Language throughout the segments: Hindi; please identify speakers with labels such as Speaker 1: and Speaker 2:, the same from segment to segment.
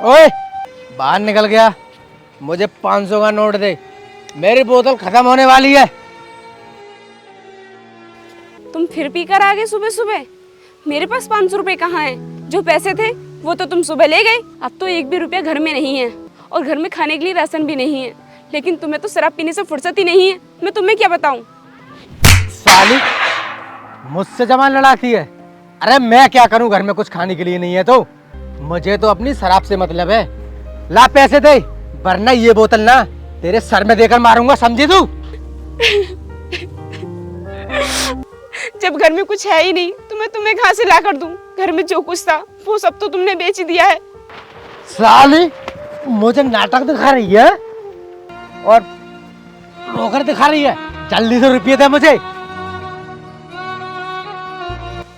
Speaker 1: ओए बाहर निकल गया। मुझे 500 का नोट दे, मेरी बोतल खत्म होने वाली है।
Speaker 2: तुम फिर पी कर आ गए सुबह सुबह। मेरे पास 500 रुपए कहाँ है? जो पैसे थे वो तो तुम सुबह ले गए। अब तो एक भी रुपया घर में नहीं है और घर में खाने के लिए राशन भी नहीं है। लेकिन तुम्हें तो शराब पीने से फुर्सत ही नहीं है। मैं तुम्हें क्या बताऊं?
Speaker 1: साली मुझसे जबान लड़ाती है। अरे मैं क्या करूं, घर में कुछ खाने के लिए नहीं है तो मुझे तो अपनी शराब से मतलब है। ला पैसे दे, वरना ये बोतल ना तेरे सर में देकर मारूंगा, समझी तू?
Speaker 2: जब घर में कुछ है ही नहीं तो मैं तुम्हें कहाँ से ला कर दूं? घर में जो कुछ था वो सब तो तुमने बेच ही दिया है।
Speaker 1: साली मुझे नाटक दिखा रही है और रोकर दिखा रही है। जल्दी से रुपये दे मुझे।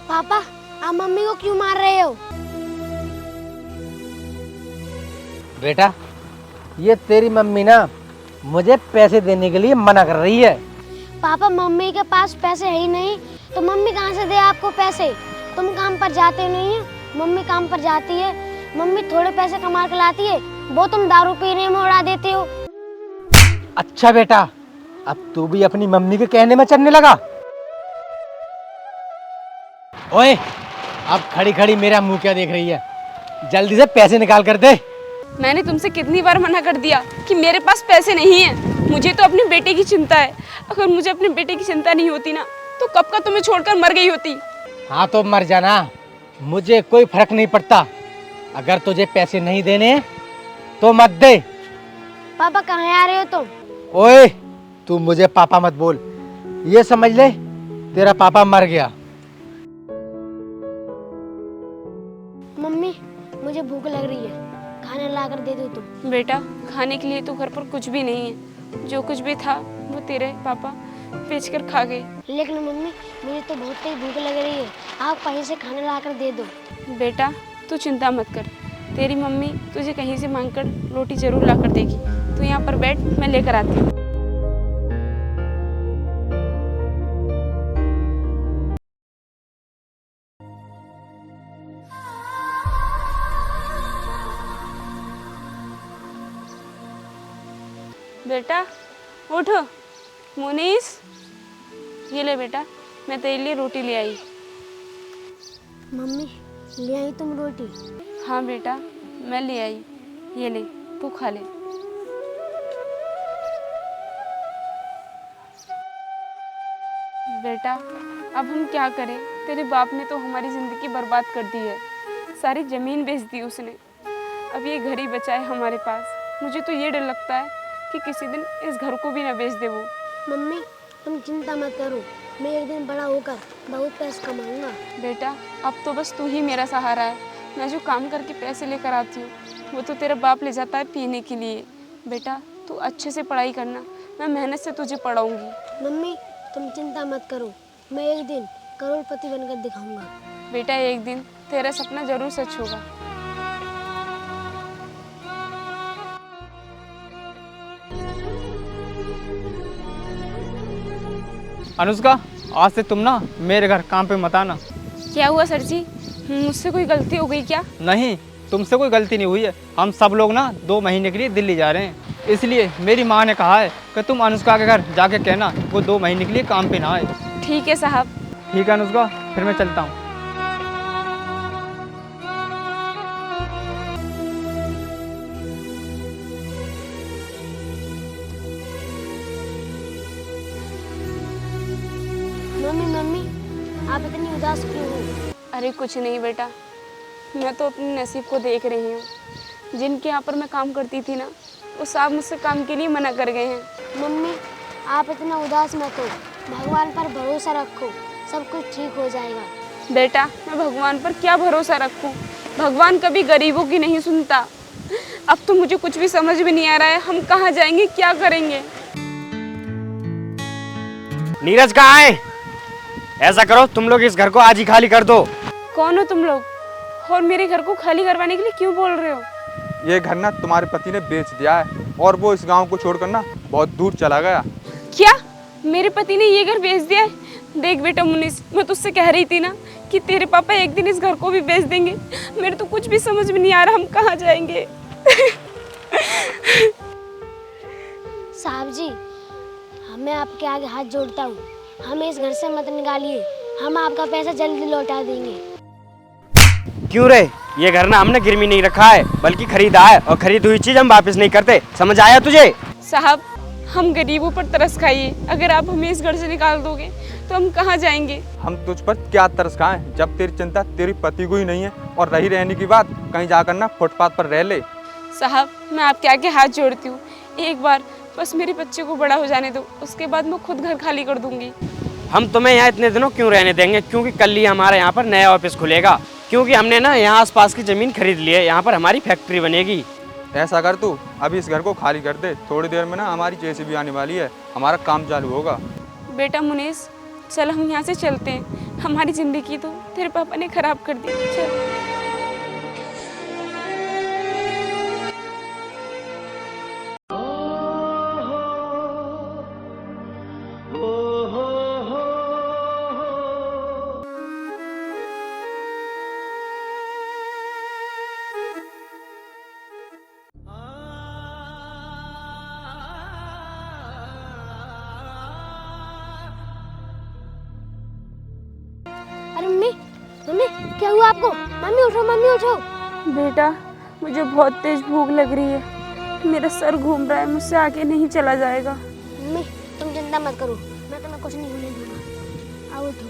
Speaker 3: पापा, आप मम्मी को क्यों मार रहे हो?
Speaker 1: बेटा ये तेरी मम्मी ना मुझे पैसे देने के लिए मना कर रही है।
Speaker 3: पापा, मम्मी के पास पैसे है ही नहीं तो मम्मी कहाँ से दे आपको पैसे? तुम काम पर जाते नहीं है, मम्मी काम पर जाती है। मम्मी थोड़े पैसे कमा कर लाती है, वो तुम दारू पीने में उड़ा देते हो।
Speaker 1: अच्छा बेटा, अब तू भी अपनी मम्मी के कहने में चलने लगा। ओए अब खड़ी खड़ी मेरा मुंह क्या देख रही है? जल्दी से पैसे निकाल कर दे।
Speaker 2: मैंने तुमसे कितनी बार मना कर दिया कि मेरे पास पैसे नहीं है। मुझे तो अपने बेटे की चिंता है। अगर मुझे अपने बेटे की चिंता नहीं होती ना तो कब का तुम्हें छोड़कर मर गई होती।
Speaker 1: हाँ तो मर जाना, मुझे कोई फर्क नहीं पड़ता। अगर तुझे पैसे नहीं देने तो मत दे।
Speaker 3: पापा कहाँ आ रहे हो तुम?
Speaker 1: ओए तू मुझे पापा मत बोल, ये समझ ले तेरा पापा मर गया।
Speaker 3: मम्मी मुझे भूख लग रही है, खाना ला कर दे दो तुम।
Speaker 2: बेटा खाने के लिए तो घर पर कुछ भी नहीं है। जो कुछ भी था वो तेरे पापा बेच कर खा गए।
Speaker 3: लेकिन मम्मी मुझे तो बहुत तेज भूख लग रही है, आप कहीं से खाना ला कर दे दो।
Speaker 2: बेटा तू चिंता मत कर, तेरी मम्मी तुझे कहीं से मांगकर रोटी जरूर ला कर देगी। तू यहाँ पर बैठ, मैं लेकर आती हूँ। बेटा उठो। मुनीस ये ले बेटा, मैं तेरे लिए रोटी ले आई।
Speaker 3: मम्मी ले आई तुम रोटी?
Speaker 2: हाँ बेटा मैं ले आई, ये ले तू खा ले। बेटा अब हम क्या करें, तेरे बाप ने तो हमारी ज़िंदगी बर्बाद कर दी है। सारी ज़मीन बेच दी उसने। अब ये घर ही बचा है हमारे पास। मुझे तो ये डर लगता है कि किसी दिन इस घर को भी ना बेच दे वो।
Speaker 3: मम्मी तुम चिंता मत करो, मैं एक दिन बड़ा होकर बहुत पैसे कमाऊंगा।
Speaker 2: बेटा अब तो बस तू ही मेरा सहारा है। मैं जो काम करके पैसे लेकर आती हूँ वो तो तेरा बाप ले जाता है पीने के लिए। बेटा तू अच्छे से पढ़ाई करना, मैं मेहनत से तुझे पढ़ाऊंगी।
Speaker 3: मम्मी तुम चिंता मत करो, मैं एक दिन करोड़पति बनकर दिखाऊंगा।
Speaker 2: बेटा एक दिन तेरा सपना जरूर सच होगा।
Speaker 4: अनुष्का, आज से तुम ना मेरे घर काम पे मत आना।
Speaker 2: क्या हुआ सर जी, मुझसे कोई गलती हो गई क्या?
Speaker 4: नहीं, तुमसे कोई गलती नहीं हुई है। हम सब लोग ना 2 महीने के लिए दिल्ली जा रहे हैं, इसलिए मेरी माँ ने कहा है कि तुम अनुष्का के घर जाके कहना वो 2 महीने के लिए काम पे ना आए।
Speaker 2: ठीक है साहब।
Speaker 4: ठीक है अनुष्का, फिर मैं चलता हूँ।
Speaker 3: मम्मी मम्मी आप इतनी उदास क्यों हो?
Speaker 2: अरे कुछ नहीं बेटा, मैं तो अपने नसीब को देख रही हूँ। जिनके यहाँ पर मैं काम करती थी ना वो साहब मुझसे काम के लिए मना कर गए हैं।
Speaker 3: मम्मी आप इतना उदास मत हो, भगवान पर भरोसा रखो, सब कुछ ठीक हो जाएगा।
Speaker 2: बेटा मैं भगवान पर क्या भरोसा रखूं? भगवान कभी गरीबों की नहीं सुनता। अब तो मुझे कुछ भी समझ में नहीं आ रहा है, हम कहाँ जाएंगे, क्या करेंगे?
Speaker 5: नीरज कहाँ है? ऐसा करो तुम लोग इस घर को आज ही खाली कर दो।
Speaker 2: कौन हो तुम लोग और मेरे घर को खाली करवाने के लिए क्यों बोल रहे हो?
Speaker 6: ये घर ना तुम्हारे पति ने बेच दिया है और वो इस गांव को छोड़कर ना बहुत दूर चला गया।
Speaker 2: क्या मेरे पति ने ये घर बेच दिया है? देख बेटा मुनीस, मैं तुझसे कह रही थी ना कि तेरे पापा एक दिन इस घर को भी बेच देंगे। मेरे तो कुछ भी समझ में नहीं आ रहा, हम कहाँ जाएंगे।
Speaker 3: साहब जी, मैं आपके आगे हाथ जोड़ता हूँ, हमें इस घर से मत निकालिए, हम आपका पैसा जल्दी लौटा देंगे।
Speaker 5: क्यों रे? ये घर ना हमने गिरवी नहीं रखा है, बल्कि खरीदा है, और खरीदी हुई चीज हम वापस नहीं करते। समझ आया तुझे?
Speaker 2: साहब, हम गरीबों पर तरस खाइए। अगर आप हमें इस घर से निकाल दोगे तो हम कहाँ जाएंगे?
Speaker 6: हम तुझ पर क्या तरस खाएं, जब तेरी चिंता तेरी पति को ही नहीं है। और रही रहने की बात, कहीं जाकर ना फुटपाथ पर रह ले।
Speaker 2: साहब, मैं आपके आगे हाथ जोड़ती हूँ, एक बार बस मेरे बच्चे को बड़ा हो जाने दो, उसके बाद मैं खुद घर खाली कर दूंगी।
Speaker 5: हम तुम्हें यहाँ इतने दिनों क्यों रहने देंगे? क्योंकि कल ही हमारे यहाँ पर नया ऑफिस खुलेगा, क्योंकि हमने ना यहाँ आसपास की जमीन खरीद ली है, यहाँ पर हमारी फैक्ट्री बनेगी।
Speaker 6: ऐसा कर तू अभी इस घर को खाली कर दे, थोड़ी देर में ना हमारी जेसीबी आने वाली है, हमारा काम चालू होगा।
Speaker 2: बेटा मुनीस, चल हम यहाँ से चलते हैं, हमारी जिंदगी तो तेरे पापा ने खराब कर दी। चल।
Speaker 3: अरे मम्मी, मम्मी क्या हुआ आपको? मम्मी उठो, मम्मी उठो।
Speaker 2: बेटा, मुझे बहुत तेज भूख लग रही है, मेरा सर घूम रहा है, मुझसे आगे नहीं चला जाएगा।
Speaker 3: मम्मी तुम चिंता मत करो, मैं तुम्हें कुछ नहीं होने दूंगा। आओ उठो।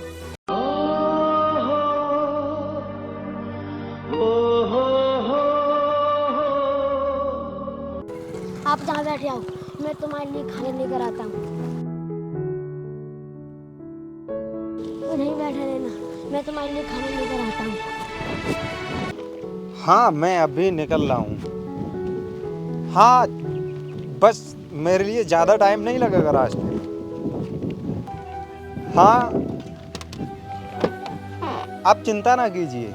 Speaker 3: आप जहाँ बैठे आओ, मैं तुम्हारे लिए खाने लेकर आता हूँ। नहीं बैठे रहना, मैं तुम्हारे लिए खाना लेकर आता हूँ।
Speaker 7: हाँ, मैं अभी निकल रहा हूँ। हाँ, बस मेरे लिए ज़्यादा टाइम नहीं लगेगा रास्ते में। हाँ, आप चिंता ना कीजिए।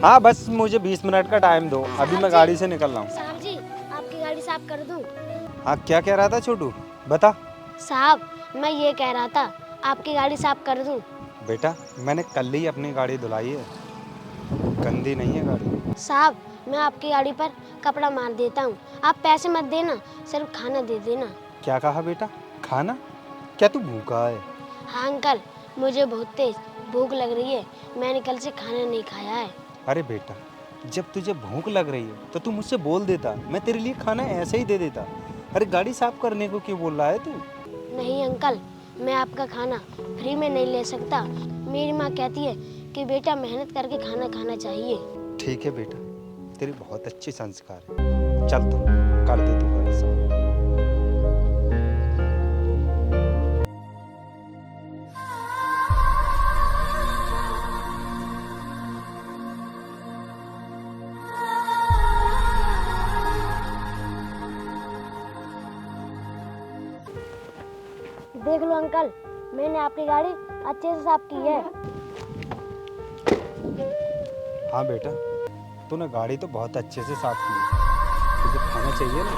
Speaker 7: हाँ, बस मुझे 20 मिनट का टाइम दो, अभी मैं गाड़ी से निकल रहा हूँ।
Speaker 3: साहब जी, आपकी गाड़ी साफ कर दूँ?
Speaker 7: हाँ, क्या कह रहा था छोटू? बता।
Speaker 3: साहब, मैं ये कह रहा था, आपकी गाड़ी साफ कर दूँ?
Speaker 7: बेटा, मैंने कल ही अपनी गाड़ी धुलाई है, गंदी नहीं है गाड़ी।
Speaker 3: साहब, मैं आपकी गाड़ी पर कपड़ा मार देता हूँ, आप पैसे मत देना, सिर्फ खाना दे देना।
Speaker 7: क्या कहा बेटा? खाना? क्या तू भूखा है?
Speaker 3: हाँ अंकल, मुझे बहुत तेज भूख लग रही है, मैंने कल से खाना नहीं खाया है।
Speaker 7: अरे बेटा, जब तुझे भूख लग रही है तो तू मुझसे बोल देता, मैं तेरे लिए खाना ऐसे ही दे देता। अरे गाड़ी साफ करने को क्यों बोल रहा है तू?
Speaker 3: नहीं अंकल, मैं आपका खाना फ्री में नहीं ले सकता। मेरी माँ कहती है कि बेटा मेहनत करके खाना खाना चाहिए।
Speaker 7: ठीक है बेटा, तेरे बहुत अच्छे संस्कार है। चल तो कर दे तू गाड़ी साफ।
Speaker 3: देख लो अंकल, मैंने आपकी गाड़ी अच्छे से साफ की है।
Speaker 7: हाँ बेटा, तूने गाड़ी तो बहुत अच्छे से साफ की है। तुझे खाना चाहिए ना?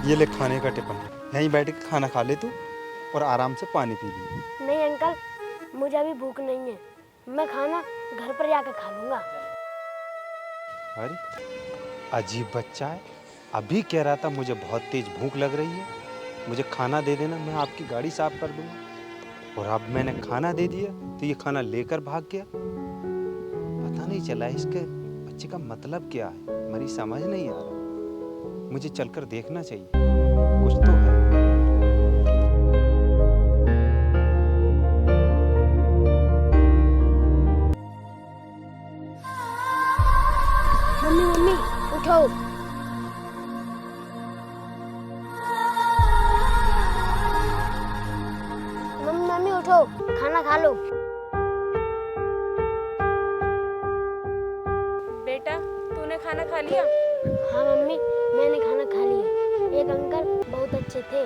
Speaker 7: ये ले खाने का टिफिन, यहीं बैठ के खाना खा ले तू और आराम से पानी पी ले।
Speaker 3: नहीं अंकल, मुझे अभी भूख नहीं है, मैं खाना घर पर जाकर खा लूँगा।
Speaker 7: अरे अजीब बच्चा है, अभी कह रहा था मुझे बहुत तेज भूख लग रही है, मुझे खाना दे देना, मैं आपकी गाड़ी साफ कर दूंगा। और अब मैंने खाना दे दिया तो ये खाना लेकर भाग गया। पता नहीं चला इसके बच्चे का मतलब क्या है, मेरी समझ नहीं आ रहा। मुझे चलकर देखना चाहिए, कुछ तो है।
Speaker 3: मम्मी मम्मी उठो। मम्मी मम्मी उठो, खाना खा लो।
Speaker 2: बेटा, तूने खाना खा लिया?
Speaker 3: हाँ मम्मी, मैंने खाना खा लिया। एक अंकल बहुत अच्छे थे,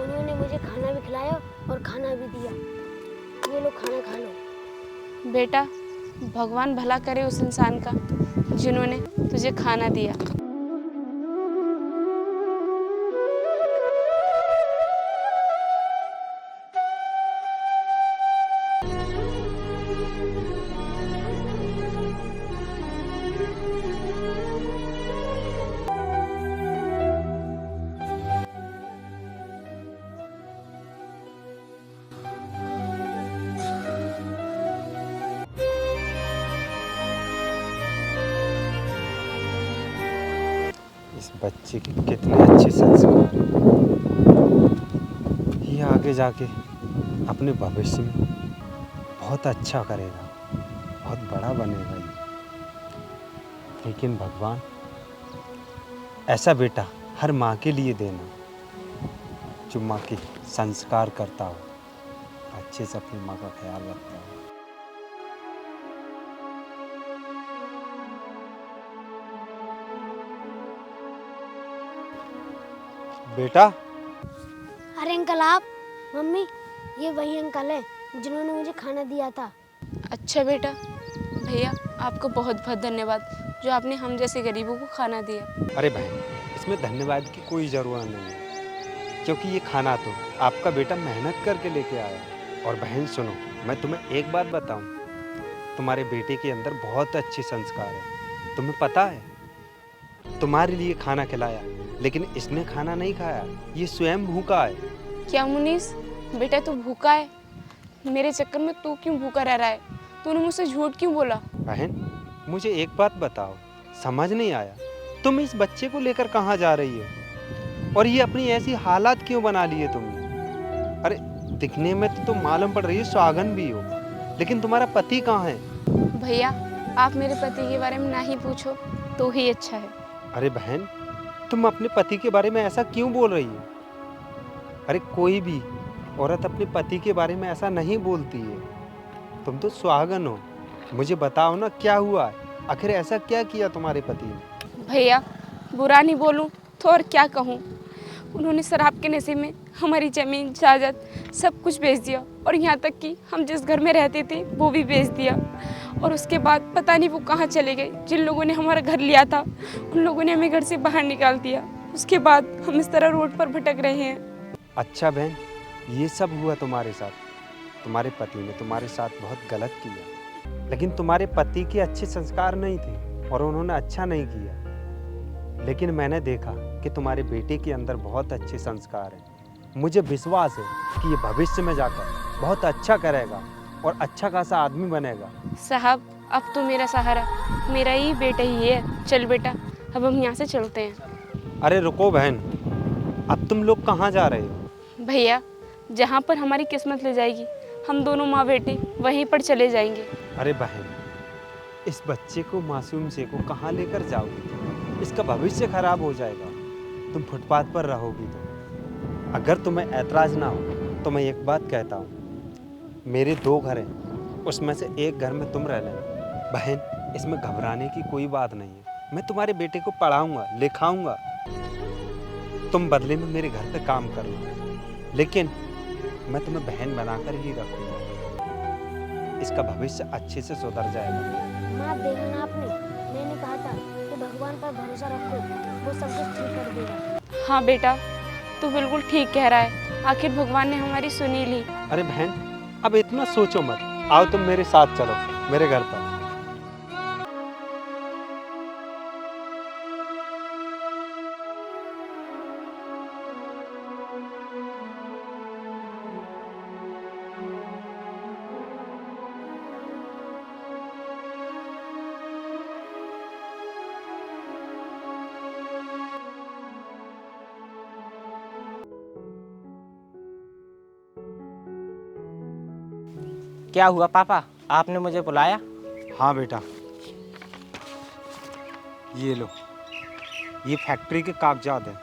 Speaker 3: उन्होंने मुझे खाना भी खिलाया और खाना भी दिया। ये लो खाना खा लो।
Speaker 2: बेटा, भगवान भला करे उस इंसान का जिन्होंने तुझे खाना दिया।
Speaker 7: इस बच्चे के कितने अच्छे संस्कार हैं। ये आगे जाके अपने भविष्य में बहुत अच्छा करेगा, बहुत बड़ा बनेगा ये। लेकिन भगवान, ऐसा बेटा हर माँ के लिए देना जो माँ के संस्कार करता हो, अच्छे से अपनी माँ का ख्याल रखता हो। बेटा,
Speaker 3: अरे अंकल आप, मम्मी, ये वही अंकल है जिन्होंने मुझे खाना दिया था।
Speaker 2: अच्छा बेटा, भैया आपको बहुत बहुत धन्यवाद जो आपने हम जैसे गरीबों को खाना दिया।
Speaker 7: अरे बहन, इसमें धन्यवाद की कोई ज़रूरत नहीं है, क्योंकि ये खाना तो आपका बेटा मेहनत करके लेके आया। और बहन सुनो, मैं तुम्हें एक बात बताऊं, तुम्हारे बेटे के अंदर बहुत अच्छे संस्कार हैं। तुम्हें पता है, तुम्हारे लिए खाना खिलाया, लेकिन इसने खाना नहीं खाया, ये स्वयं भूखा है।
Speaker 2: क्या मुनीस, बेटा तू भूखा है? मेरे चक्कर में तू क्यों भूखा रह रहा है? तूने मुझसे झूठ क्यों बोला?
Speaker 7: बहन, मुझे एक बात बताओ, समझ नहीं आया, तुम इस बच्चे को लेकर कहाँ जा रही हो? और ये अपनी ऐसी हालात क्यों बना ली है तुमने? अरे दिखने में तो तुम मालूम पड़ रही हो सुहागन भी हो, लेकिन तुम्हारा पति कहाँ है?
Speaker 2: भैया आप मेरे पति के बारे में ना ही पूछो तो ही अच्छा है।
Speaker 7: अरे बहन, तुम अपने पति के बारे में ऐसा क्यों बोल रही हो? अरे कोई भी औरत अपने पति के बारे में ऐसा नहीं बोलती है। तुम तो सुहागन हो, मुझे बताओ ना क्या हुआ है? आखिर ऐसा क्या किया तुम्हारे पति ने?
Speaker 2: भैया बुरा नहीं बोलूं तो और क्या कहूं, उन्होंने शराब के नशे में हमारी ज़मीन जायदाद सब कुछ बेच दिया, और यहाँ तक कि हम जिस घर में रहते थे वो भी बेच दिया। और उसके बाद पता नहीं वो कहाँ चले गए। जिन लोगों ने हमारा घर लिया था उन लोगों ने हमें घर से बाहर निकाल दिया। उसके बाद हम इस तरह रोड पर भटक रहे हैं।
Speaker 7: अच्छा बहन, ये सब हुआ तुम्हारे साथ। तुम्हारे पति ने तुम्हारे साथ बहुत गलत किया, लेकिन तुम्हारे पति के अच्छे संस्कार नहीं थे और उन्होंने अच्छा नहीं किया। लेकिन मैंने देखा कि तुम्हारे बेटे के अंदर बहुत अच्छे संस्कार हैं। मुझे विश्वास है कि ये भविष्य में जाकर बहुत अच्छा करेगा और अच्छा खासा आदमी बनेगा।
Speaker 2: साहब अब तो मेरा सहारा मेरा ही बेटा ही है। चल बेटा अब हम यहाँ से चलते हैं।
Speaker 7: अरे रुको बहन, अब तुम लोग कहाँ जा रहे हो?
Speaker 2: भैया जहाँ पर हमारी किस्मत ले जाएगी हम दोनों माँ बेटे वहीं पर चले जाएंगे।
Speaker 7: अरे बहन, इस बच्चे को, मासूम से को कहाँ लेकर जाओगे? इसका भविष्य खराब हो जाएगा। तुम फुटपाथ पर रहोगी तो। अगर तुम्हें ऐतराज़ ना हो तो मैं एक बात कहता हूँ, मेरे 2 घर हैं, उसमें से एक घर में तुम रह लेना। बहन, इसमें घबराने की कोई बात नहीं है। मैं तुम्हारे बेटे को पढ़ाऊँगा, लिखाऊँगा, तुम बदले में मेरे घर पे काम करना, लेकिन मैं तुम्हें बहन बनाकर ही रखूँगा। इसका भविष्य अच्छे से सुधर जाएगा।
Speaker 3: माँ देखा ना आपने, मैंने कहा था कि भगवान पर भरोसा रखो, वो सब कुछ ठीक कर देगा।
Speaker 2: हाँ बेटा तू बिल्कुल ठीक कह रहा है, आखिर भगवान ने हमारी सुनी ली।
Speaker 7: अरे बहन, अब इतना सोचो मत, आओ तुम मेरे साथ चलो मेरे घर पर।
Speaker 8: क्या हुआ पापा, आपने मुझे बुलाया?
Speaker 7: हाँ बेटा, ये लो, ये फैक्ट्री के कागजात हैं,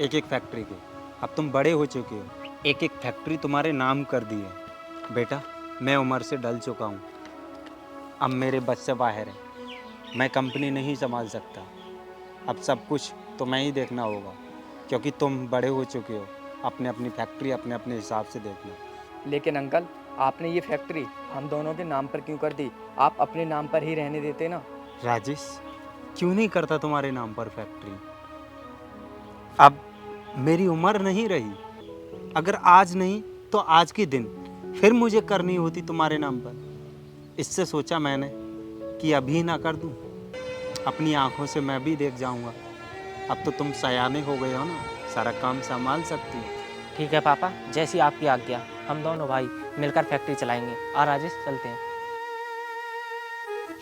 Speaker 7: एक एक फैक्ट्री के। अब तुम बड़े हो चुके हो, एक एक फैक्ट्री तुम्हारे नाम कर दी है। बेटा, मैं उम्र से ढल चुका हूँ, अब मेरे बस से बाहर है, मैं कंपनी नहीं संभाल सकता। अब सब कुछ तुम्हें ही देखना होगा, क्योंकि तुम बड़े हो चुके हो। अपने अपनी फैक्ट्री अपने अपने हिसाब से देखना।
Speaker 9: लेकिन अंकल, आपने ये फैक्ट्री हम दोनों के नाम पर क्यों कर दी? आप अपने नाम पर ही रहने देते ना।
Speaker 7: राजेश, क्यों नहीं करता तुम्हारे नाम पर फैक्ट्री? अब मेरी उम्र नहीं रही, अगर आज नहीं तो आज के दिन फिर मुझे करनी होती तुम्हारे नाम पर। इससे सोचा मैंने कि अभी ना कर दूं, अपनी आंखों से मैं भी देख जाऊंगा। अब तो तुम सयाने हो गए हो ना, सारा काम संभाल सकती हो।
Speaker 8: ठीक है पापा, जैसी आपकी आज्ञा। हम दोनों भाई मिलकर फैक्ट्री चलाएंगे। और राजेश चलते हैं।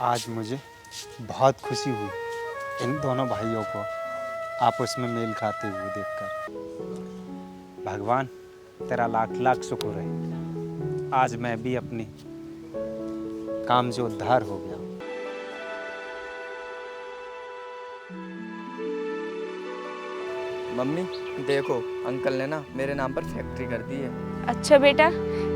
Speaker 7: आज मुझे बहुत खुशी हुई इन दोनों भाइयों को आप उसमें मेल खाते हुए देखकर। भगवान तेरा लाख लाख शुक्र है, आज मैं भी अपने काम से उद्धार हो गया।
Speaker 9: मम्मी देखो, अंकल ने ना मेरे नाम पर फैक्ट्री कर दी है।
Speaker 2: अच्छा बेटा,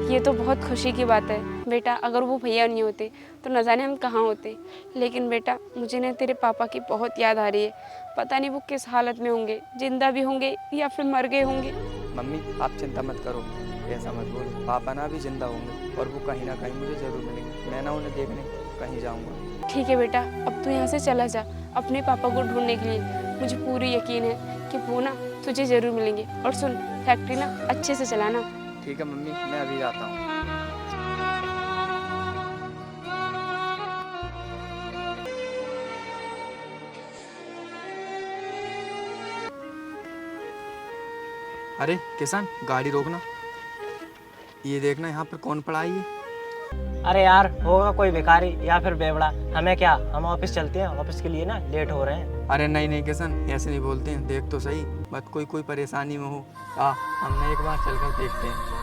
Speaker 2: ये तो बहुत खुशी की बात है बेटा। अगर वो भैया नहीं होते तो न जाने हम कहाँ होते। लेकिन बेटा मुझे ना तेरे पापा की बहुत याद आ रही है। पता नहीं वो किस हालत में होंगे, जिंदा भी होंगे या फिर मर गए होंगे।
Speaker 9: मम्मी आप चिंता मत करो, ऐसा मत बोलो। पापा ना भी जिंदा होंगे और वो कहीं ना कहीं मुझे ज़रूर मिलेंगे। मैं ना उन्हें देखने कहीं जाऊँगा।
Speaker 2: ठीक है बेटा, अब तू यहाँ से चला जा अपने पापा को ढूंढने के लिए। मुझे पूरी यकीन है कि वो ना तुझे ज़रूर मिलेंगे। और सुन, फैक्ट्री ना अच्छे से चलाना।
Speaker 9: ठीक है मम्मी, मैं अभी जाता हूँ। अरे किसान, गाड़ी रोकना। ये देखना यहाँ पर कौन पड़ा है ये।
Speaker 8: अरे यार, होगा कोई भिखारी या फिर बेवड़ा। हमें क्या, हम ऑफिस चलते हैं, ऑफिस के लिए ना लेट हो रहे हैं।
Speaker 9: अरे नहीं नहीं किसान, ऐसे नहीं बोलते हैं। देख तो सही, मत कोई परेशानी में हो। हम ना एक बार चलकर देखते हैं।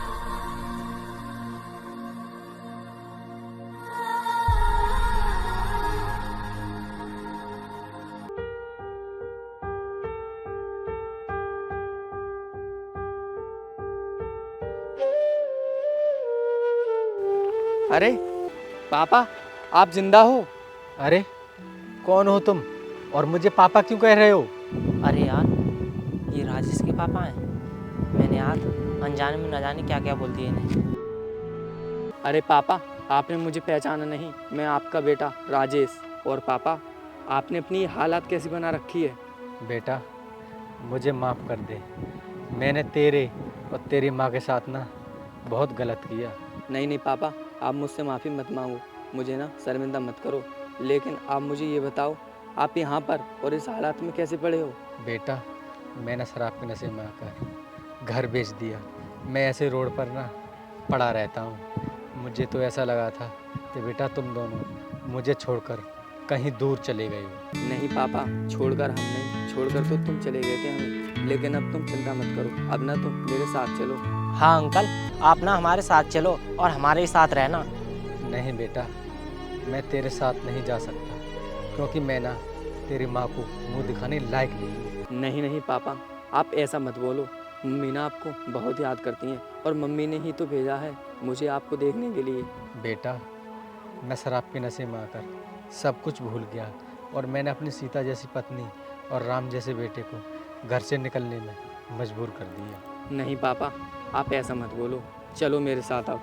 Speaker 9: अरे पापा, आप जिंदा हो?
Speaker 1: अरे कौन हो तुम और मुझे पापा क्यों कह रहे हो?
Speaker 8: अरे यार, ये राजेश के पापा हैं। मैंने आज अनजाने में न जाने क्या क्या बोल दिया इन्हें।
Speaker 9: अरे पापा, आपने मुझे पहचाना नहीं। मैं आपका बेटा राजेश। और पापा, आपने अपनी हालात कैसी बना रखी है?
Speaker 1: बेटा मुझे माफ़ कर दे। मैंने तेरे और तेरी माँ के साथ ना बहुत गलत किया।
Speaker 9: नहीं नहीं पापा, आप मुझसे माफ़ी मत मांगो। मुझे ना शर्मिंदा मत करो। लेकिन आप मुझे ये बताओ, आप यहाँ पर और इस हालात में कैसे पड़े हो?
Speaker 1: बेटा मैंने शराब के नशे में आकर घर बेच दिया। मैं ऐसे रोड पर ना पड़ा रहता हूँ। मुझे तो ऐसा लगा था कि बेटा तुम दोनों मुझे छोड़कर कहीं दूर चले गए हो।
Speaker 9: नहीं पापा, छोड़कर हम नहीं, छोड़कर तो तुम चले गए थे हमें। लेकिन अब तुम चिंता मत करो, अब ना तुम मेरे साथ चलो।
Speaker 8: हाँ अंकल, आप ना हमारे साथ चलो और हमारे ही साथ रहना।
Speaker 1: नहीं बेटा, मैं तेरे साथ नहीं जा सकता, क्योंकि मैं ना तेरी माँ को मुंह दिखाने लायक नहीं हूँ।
Speaker 9: नहीं नहीं पापा, आप ऐसा मत बोलो। मम्मी ना आपको बहुत याद करती हैं और मम्मी ने ही तो भेजा है मुझे आपको देखने के लिए।
Speaker 1: बेटा मैं शराब के नशे में आकर सब कुछ भूल गया और मैंने अपनी सीता जैसी पत्नी और राम जैसे बेटे को घर से निकलने में मजबूर कर दिया।
Speaker 9: नहीं पापा, आप ऐसा मत बोलो। चलो मेरे साथ अब